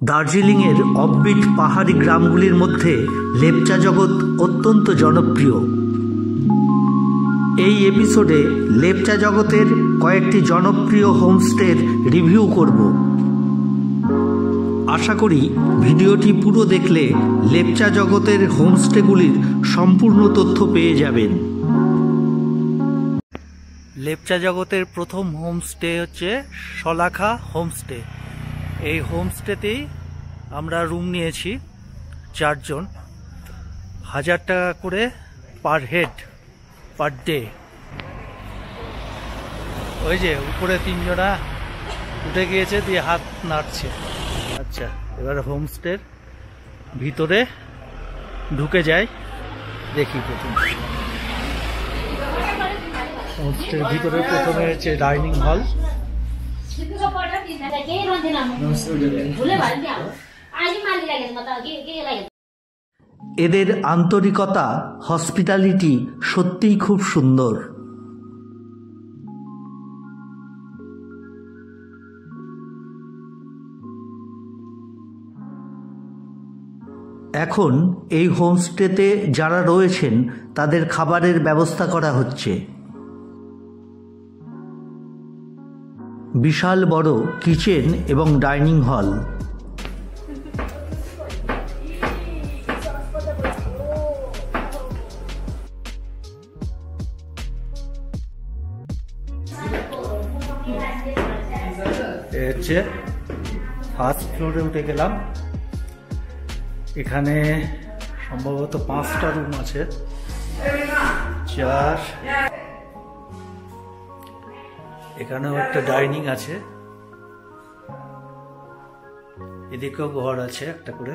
দার্জিলিংয়ের অফবিট পাহাড়ি গ্রামগুলির মধ্যে লেপচা জগৎ অত্যন্ত জনপ্রিয়। এই এপিসোডে লেপচা জগতের কয়েকটি জনপ্রিয় হোমস্টের রিভিউ করব। আশা করি ভিডিওটি পুরো দেখলে লেপচা জগতের হোমস্টেগুলির সম্পূর্ণ তথ্য পেয়ে যাবেন। লেপচা জগতের প্রথম হোমস্টে হচ্ছে শলাখা হোমস্টে। এই হোমস্টেতেই আমরা রুম নিয়েছি 4 জন, 1000 টাকা করে পার হেড পার ডে। ওই যে উপরে 3 জনা উঠে গিয়েছে, দিয়ে হাত নাড়ছে। আচ্ছা, এবার হোমস্টের ভিতরে ঢুকে যাই, দেখি। প্রথম হোমস্টের ভিতরে প্রথমে হচ্ছে ডাইনিং হল। এদের আন্তরিকতা, হসপিটালিটি সত্যিই খুব সুন্দর। এখন এই হোমস্টেতে যারা রয়েছেন তাদের খাবারের ব্যবস্থা করা হচ্ছে। বিশাল বড় কিচেন এবং ডাইনিং হল। হচ্ছে ফার্স্ট ফ্লোরে উঠে গেলাম। এখানে সম্ভবত 5টা রুম আছে। 4, এখানেও একটা ডাইনিং আছে, এদিকেও ঘর আছে একটা করে।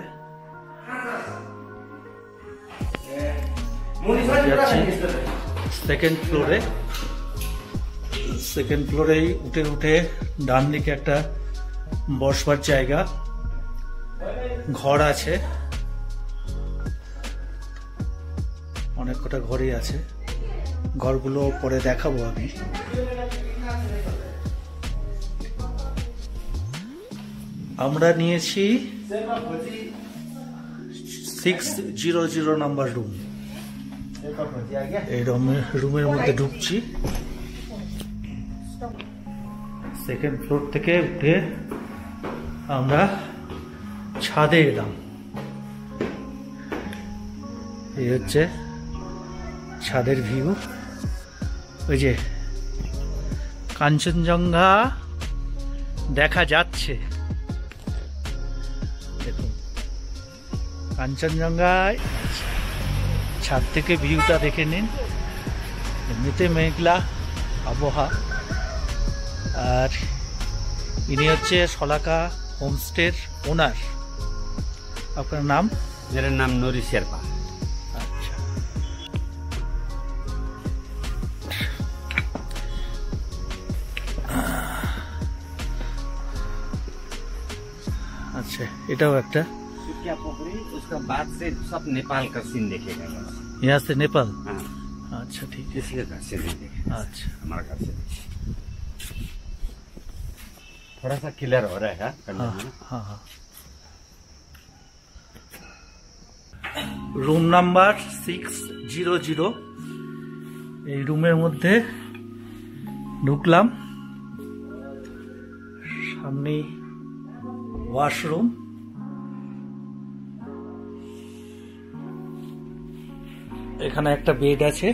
সেকেন্ড ফ্লোরে। সেকেন্ড ফ্লোরেই উঠে উঠে ডান দিকে একটা বসবার জায়গা, ঘর আছে, অনেক কটা ঘরই আছে। ঘরগুলো পরে দেখাবো আমি। আমরা নিয়েছি 600 নাম্বার রুম। এই রুমের মধ্যে ঢুকছি। সেকেন্ড ফ্লোর থেকে উঠে আমরা ছাদে এলাম। এই হচ্ছে ছাদের ভিউ। ওই যে কাঞ্চনজঙ্ঘা দেখা যাচ্ছে, দেখুন কাঞ্চনজঙ্ঘায় ছাদ থেকে ভিউটা দেখে নিন। এমনিতে মেঘলা আবহাওয়া। আর ইনি হচ্ছে শলাখা হোমস্টের ওনার। আপনার নাম? मेरा नाम नूरी शेरपा। আচ্ছা, আচ্ছা, এটাও একটা। सुकिया पोखरी, उसका बाद से सब नेपाल का सीन देखेगा। यहाँ से नेपाल? हाँ, अच्छा, ठीक है। किसी का घर से नहीं देखेगा। अच्छा, हमारा घर से थोड़ा सा क्लियर हो रहा है। हाँ हाँ हाँ। Room number 600। এই রুমের মধ্যে ঢুকলাম। সামনে ওয়াশরুম। এখানে একটা বেড আছে,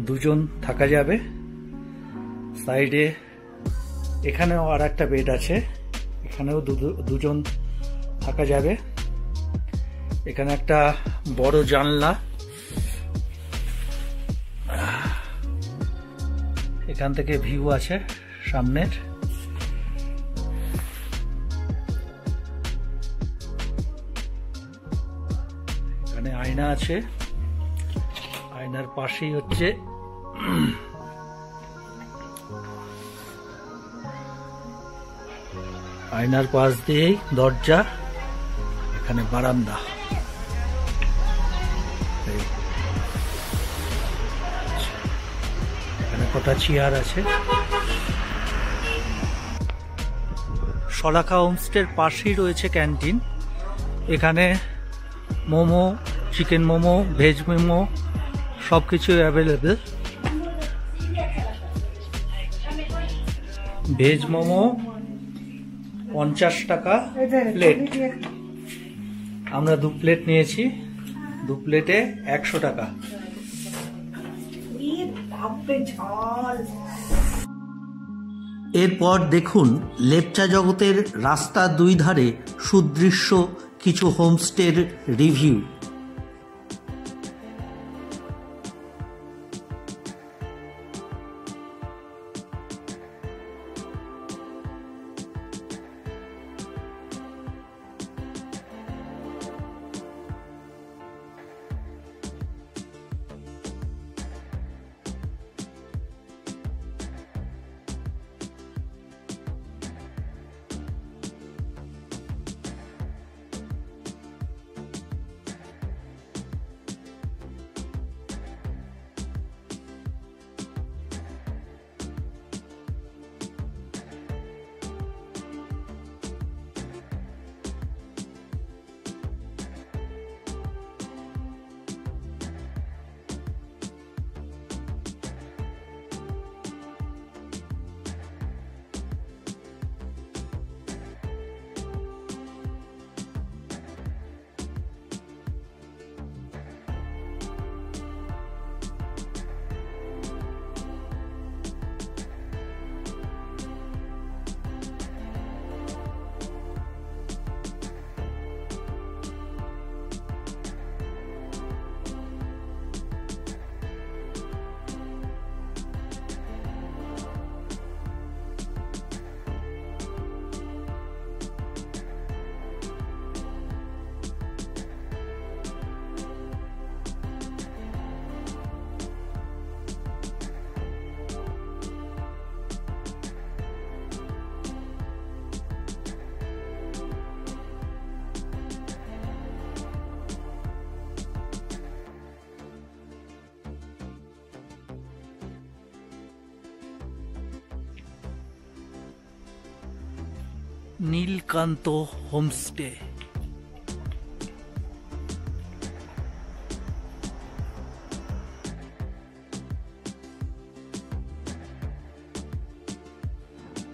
2 জন থাকা যাবে। সাইডে এখানেও আর একটা বেড আছে, এখানেও 2 জন থাকা যাবে। এখানে একটা বড় জানলা, এখান থেকে ভিউ আছে সামনের। এখানে আয়না আছে, আয়নার পাশেই হচ্ছে আয়নার পাশ দিয়েই দরজা, এখানে বারান্দা। এখানে কটা চেয়ার আছে। শলাকা হোমস্টের পাশেই রয়েছে ক্যান্টিন। এখানে মোমো, চিকেন মোমো, ভেজ মোমো সব কিছুই অ্যাভেলেবেল। ভেজ মোমো 50 টাকা প্লেট। আমরা 2 প্লেট নিয়েছি, 2 প্লেটে 100 টাকা। এরপর দেখুন লেপচা জগতের রাস্তার 2 ধারে সুদৃশ্য কিছু হোমস্টের review. Nilkanta homestay.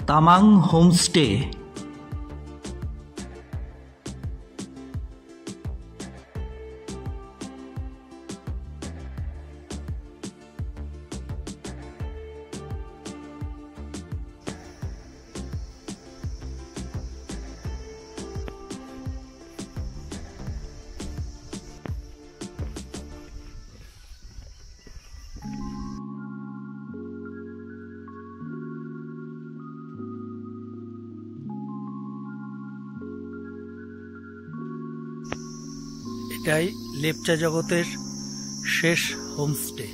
Tamang homestay. এটাই লেপচা জগতের শেষ হোমস্টে।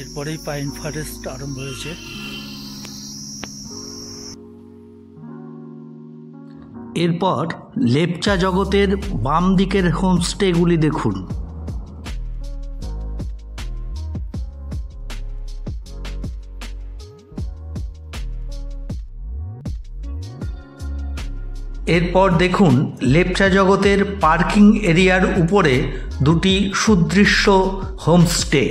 এরপরেই পাইন ফরেস্ট আরম্ভ হয়েছে। এরপর লেপচা জগতের বাম দিকের হোমস্টেগুলি দেখুন। এরপর দেখুন লেপচা জগতের পার্কিং এরিয়ার উপরে 2টি সুদৃশ্য হোমস্টে।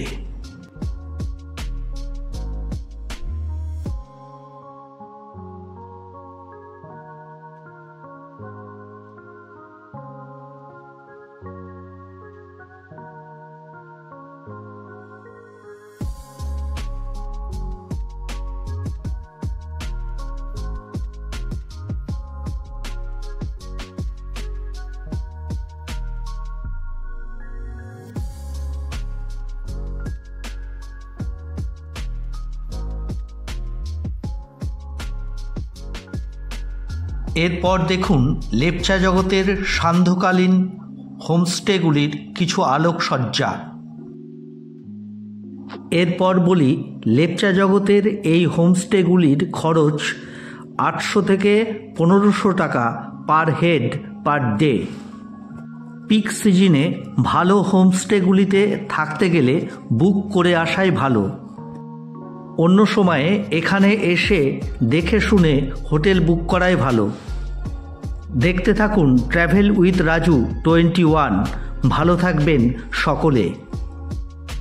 এরপর দেখুন লেপচা জগতের সান্ধ্যকালীন হোমস্টেগুলির কিছু আলোকসজ্জা। এরপর বলি লেপচা জগতের এই হোমস্টেগুলির খরচ 800 থেকে 1500 টাকা per head per day. Peak সিজনে ভালো হোমস্টেগুলিতে থাকতে গেলে বুক করে আসাই ভালো। অন্য সময়ে এখানে এসে দেখে শুনে হোটেল বুক করাই ভালো। দেখতে থাকুন ট্র্যাভেল উইথ রাজু 21। ভালো থাকবেন সকলে।